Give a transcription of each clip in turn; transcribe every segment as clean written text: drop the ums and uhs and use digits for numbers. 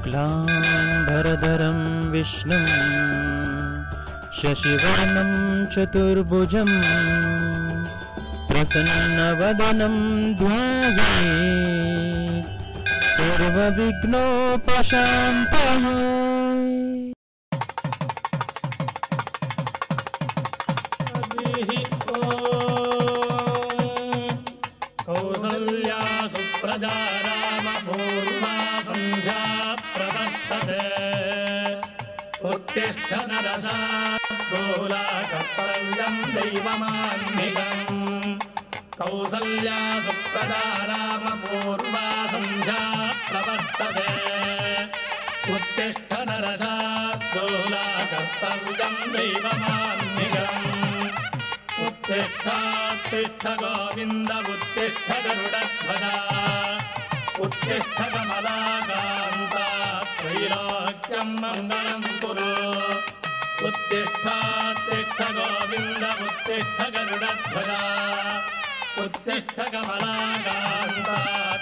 शुक्लाम्बरधरं विष्णुं शशिवर्णं चतुर्भुजं प्रसन्नवदनं ध्यायेत् सर्वविघ्नोपशान्तये। कौसल्या सुप्रजा रामपूर्वा सन्ध्या प्रवर्तते उत्तिष्ठ नरशार्दूला कर्तव्यं दैवमान्निकम्। कौसल्या सुप्रजा रामपूर्वा सन्ध्या प्रवर्तते उत्तिष्ठ नरशार्दूला कर्तव्यं दैवमान्निकम्। उत्तिष्ठ गोविन्द उत्तिष्ठ गरुडध्वजा उत्तिष्ठ कमलाकान्ता त्रैलोक्यं मङ्गलं कुरु। उत्तिष्ठ गोविन्द उत्तिष्ठ गरुडध्वजा उत्तिष्ठ कमलाकान्ता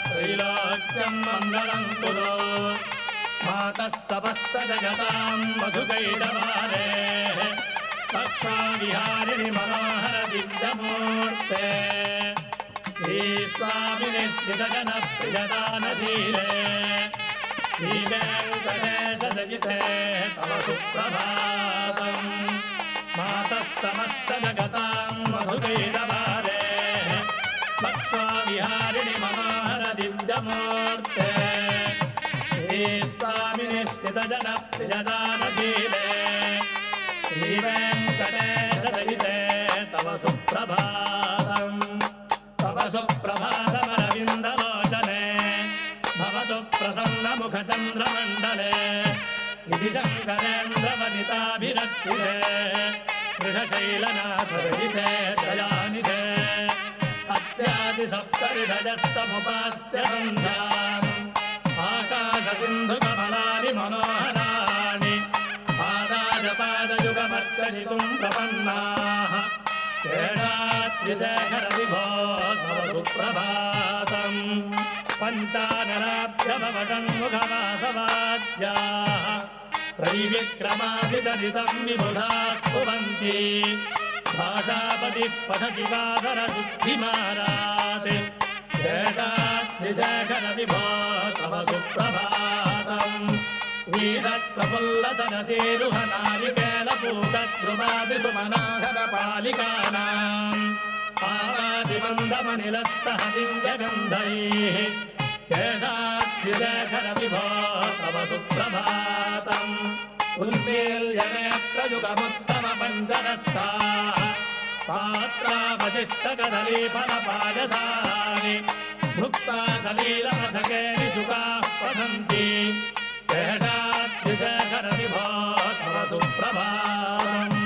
त्रैलोक्यं मङ्गलं कुरु। मातः समस्त जगतां मधुकैटभारे कक्षाविहारिणि मनोहर दिव्यमूर्ते श्रीस्वामिनि स्थितजनप्रियदानशीले श्रीवेङ्कटेशसहिते तव सुप्रभातम्। मातः समस्तजगतां मधुकैटभारे कक्षाविहारिणि मनोहर दिव्यमूर्ते श्रीस्वामिनि स्थितजनप्रियदानशीले श्रीवेङ्कटेशसहिते तव सुप्रभातम्। तव सुप्रभातमरविन्दलोचने भवतु प्रसन्नमुखचन्द्रमण्डले इति शङ्करेन्द्रवनिताभिरक्षिते वृषशैलनाथरहिते दयानिधे अत्यादिसप्तरिधजस्तमुपास्य सन्ध्याम् आकाशसिन्धुकमलानि मनोहराणि पादायुगमर्चयितुं प्रपन्नाः क्रीडाद्रिशेखर विभो तव सुप्रभातम्। पञ्चाननाभ्यभवषण्मुखवासवाद्याः त्रैविक्रमाभिदलितं विबुधाः कुर्वन्ति भाषापतिः पठति वादरबुद्धिमारात् क्रीडाद्रिशेखर विभो तव सुप्रभातम्। वीरप्रफुल्लतनतीरुहनारिकेलपूतद्रुमादिसुमनाहरपालिकानाम् आदिमन्दमनिलस्तः दिव्यगन्धैः केशाद्रिशेखर विभो तव सुप्रभातम्। उन्मील्यनेत्रयुगमुत्तमपञ्चरस्थाः पात्रावशिष्टकदलीफलपायसानि भुक्ता सलीलमथकेनि शुकाः पठन्ति केशाद्रिशेखर विभो तव सुप्रभातम्।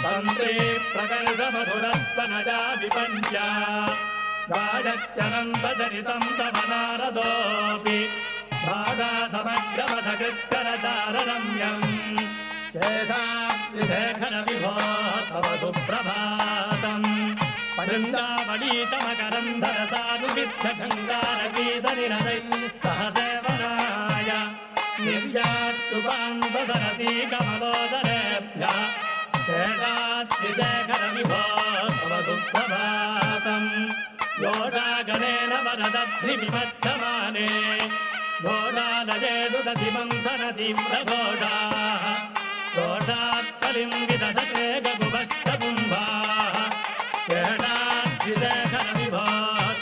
तन्त्री प्रकर्षमधुरस्तनजा विपञ्चा गायत्यनन्तचरितं तव नारदोऽपि भागासमग्रमथकृत्करचाररम्यम् केशाद्रिशेखर विभो तव सुप्रभातम्। परुण्डावलीतमकरन्धरसानुविद्धशङ्गारगीतनिरदैः सह सेवनाय निर्यात्तुपान्तसरसी कमलोदरेभ्यः केशाद्रिशेखर विभो तव सुप्रभातम्। योडागणेन वरदध्रिविमध्यमाने घोडालयेदुदधिमन्थनतीव्रघोषाः घोषात्कलिङ्गिदधते गगुभश्चकुम्भाः केशाद्रिशेखर विभो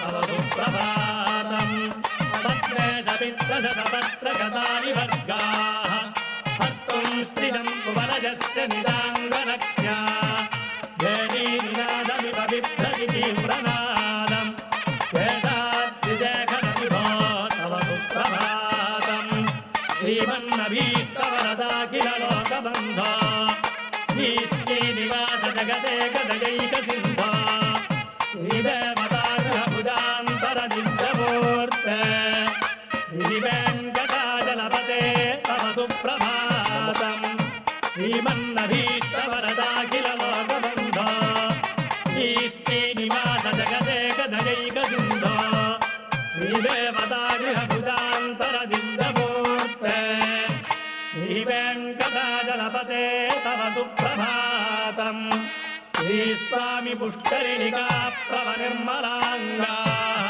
तव सुप्रभातम्। पत्रेशमित्रशतपत्रगतानि वर्गाः हर्तुं स्त्रियं कुवलयस्य निदाङ्गरक्ष्या धेनीनिनादमिव बिभ्रति तीव्रनादम् केशाद्रिशेखर विभो तव सुप्रभातम्। श्रीमन्नभीष्टवरदाखिल लोकबन्धो श्रीनिवास जगते गदयैकसिन्धो श्रीदेवताग्रभुजान्तरनित्यमूर्ते श्रीवेङ्कटाचलपते तव सुप्रभातम्। श्रीमन्नभीष्टवरदाखिल लोकबन्धो श्रीनिवास जगते गदयैकसिन्धो श्रीदेवताग्रभुजान्तरनित्यमूर्ते श्रीवेङ्कटाचलपते तव सुप्रभातम् श्रीस्वामि पुष्करिणिका प्रभनिर्मलाङ्गाः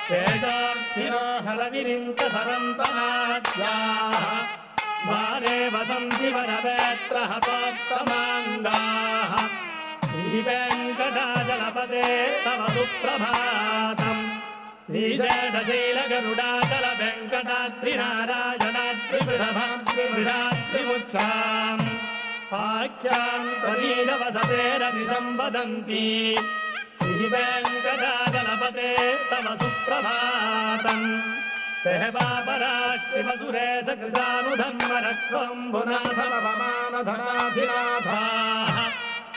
तेजोर्थिनो हरविरिञ्च सरन्तनाद्याः बाले वसन्ति वनवेत्रहतोत्तमाङ्गाः श्रीवेङ्कटाचलपते तव सुप्रभातम् श्रीशेषशैलगरुडाचलवेङ्कटाद्रिनारायणाद्रिवृषभाद्रिमुच्छाम् आख्याम् प्रवीणवसतेरभिसम्वदन्ति श्रीवेङ्कटाचलपते तव सुप्रभातम् सहबापराष्ट्रिवसुरेशकृतानुधर्मरक्षोऽम्बुनाथमपमानधनाधिनाथाः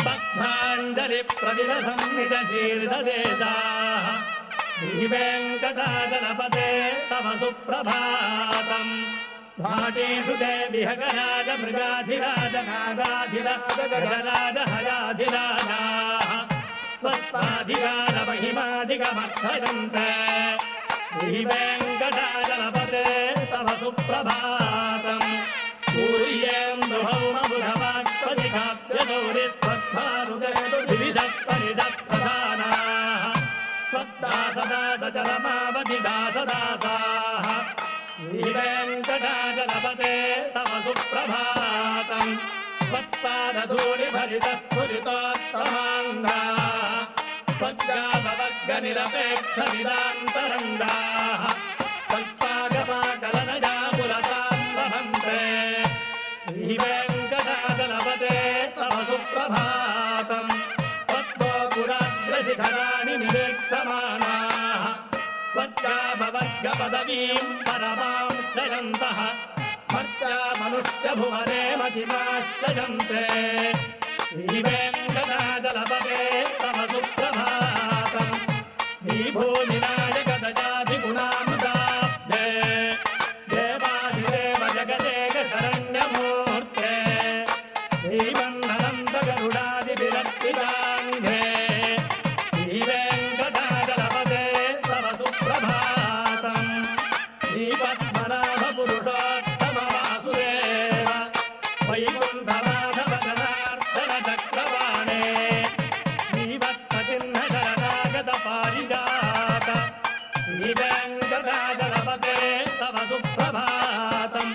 बद्धाञ्जलिप्रविलसन्निजशीर्षदेशाः श्रीवेङ्कटाचलपते तव सुप्रभातम् भाटेषु देविहगराज मृगाधिराज नागाधिराज गजराज हराधिराजाः स्वस्ताधिकार महिमाधिकमर्थयन्ते श्रीवेङ्कटाचलपते तव सुप्रभातम् सूर्येन्दुभौमबुधवाक्पदिकाप्यगौरिस्वत्थारुदेतुविधत्परिदत्प्रधानाः स्वत्दासदासचरमावधिदासदासाः श्रीवेङ्कटाचलपते तव सुप्रभातम् स्वत्पादधूलिभरितस्फुरितोत्तमाङ्गाः स्वज्ञापवर्गनिरपेक्षविदान्तरङ्गाः कल्पागमाकलनया पुरताम् वहन्ते श्रीवेङ्कटाचलपते तव सुप्रभातम् त्वत्तोपुराग्रशिखराणि निरीक्षमाणाः स्वज्ञापवर्गपदवीम् परमां श्रयन्तः मर्त्या मनुष्यभुवने मतिमाश्रयन्ते श्रीवेङ्कटाचलपते तव सुप्रभातम् श्रीभूमिनायकदयाधिगुणामृताब्धे देवादिदेव जगदेक शरण्यमूर्ते श्रीमन्ननन्दगरुडादिविरक्तिदाङ्घे श्रीवेङ्कटाचलपते तव सुप्रभातम् श्रीपद्मनाभपुरुषोत्तमवासुदेव वैकुण्ठमाधवदनार्दनचक्रवाणे श्रीवत्सचिह्नशरणागतपारिजात श्रीवेङ्कटाचलपते तव सुप्रभातम्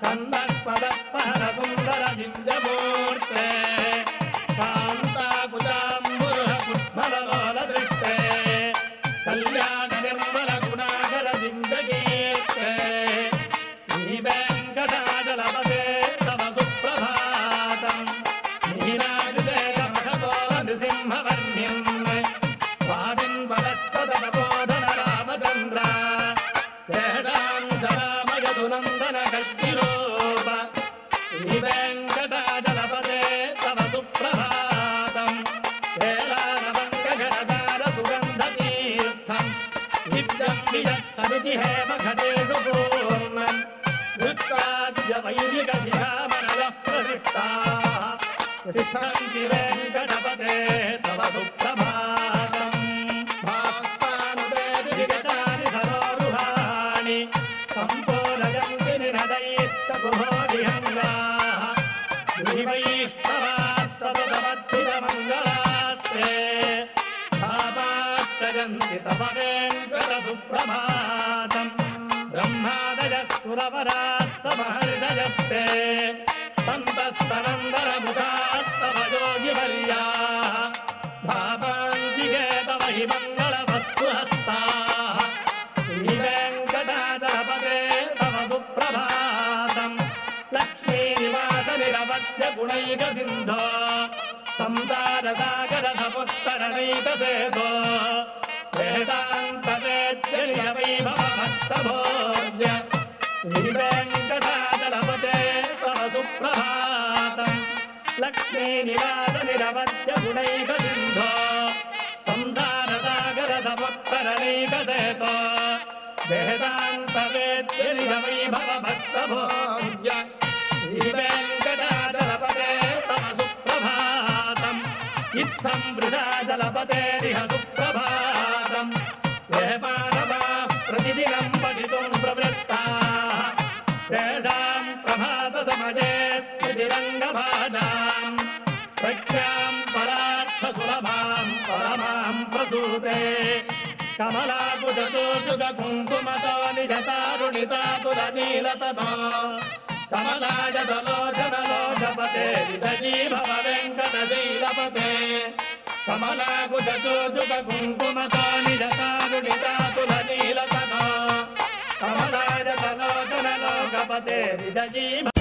कन्दर्पदत्पहरसुन्दरविन्द्यमूर्ते कान्ताकुजाम्बुरुहपुष्पललोलदृष्टे कल्याणनिर्मलगुणाकरविन्दकीर्ते श्रीवेङ्कटाचलपते तव सुप्रभातम् नीलाजुदेशमठकोलनृसिंहवर्ण्यम् स्वामिन्वदत्तदपोधनरामचन्द्र श्रेष्ठाञ्जलामयदुनन्दनकल्किरूप श्रीवेङ्कटाचलपते तव सुप्रभातम् हेलानवङ्कघरदारसुगन्धतीर्थम् नित्यम् विजत्तमिति हेमघटेषु पूर्णम् वृत्ताद्यवैदिकशिखामणयः प्रविष्टाः तिष्ठन्ति वेङ्कटपते तव सुप्रभातम् भास्तानुदेविगतानि सरोरुहाणि सम्पूरयन्ति निनदैस्तकुहोदिहङ्गाः श्रीवैष्णवास्तवदमर्थितमङ्गलास्ते भावाश्रयन्ति तव वेङ्कटसुप्रभातम् ब्रह्मादयस्सुरवरास्तमहृदयस्ते सन्तस्तनन्दनमुखास्तव योगिवर्याः भावान्तिके तव हि मङ्गलवस्तुहस्ताः श्रीवेङ्कटाचलपते तव सुप्रभातम् लक्ष्मीनिवासनिरवध्यगुणैकसिन्धो संसारसागरसपुत्तरणैकसेतो वेदान्तवेद्यनिरवैभवभक्तभोज्य श्रीवेङ्कटाचलपते तव सुप्रभातम् लक्ष्मीनिवासनिरवध्यगुणैकसिन्धो संसारसागरसपुत्तरणैकसेतो वेदान्तवेद्यनिरवैभवभक्तभोज्य श्रीवेङ्कटाचलपते तव सुप्रभातम् इत्थं वृषाचलपतेरिह सुप्रभातम् वेपानवाः प्रतिदिनं पठितुं प्रवृत्ताः तेषां प्रभात समजे स्मृतिरङ्गभाजाम् प्रख्याम् परार्थसुलभाम् परमाम् प्रसूते कमलाकुजतोषुकुङ्कुमतो निजतारुणितातुलनीलतनो कमलाजलोचनलोचपते विदजीभव वेङ्कटशीलपते कमलाकुजतोषुकुङ्कुमतो निजतारुणितातुलनीलतनो कमलाजलोचनलोचपते विदजीभव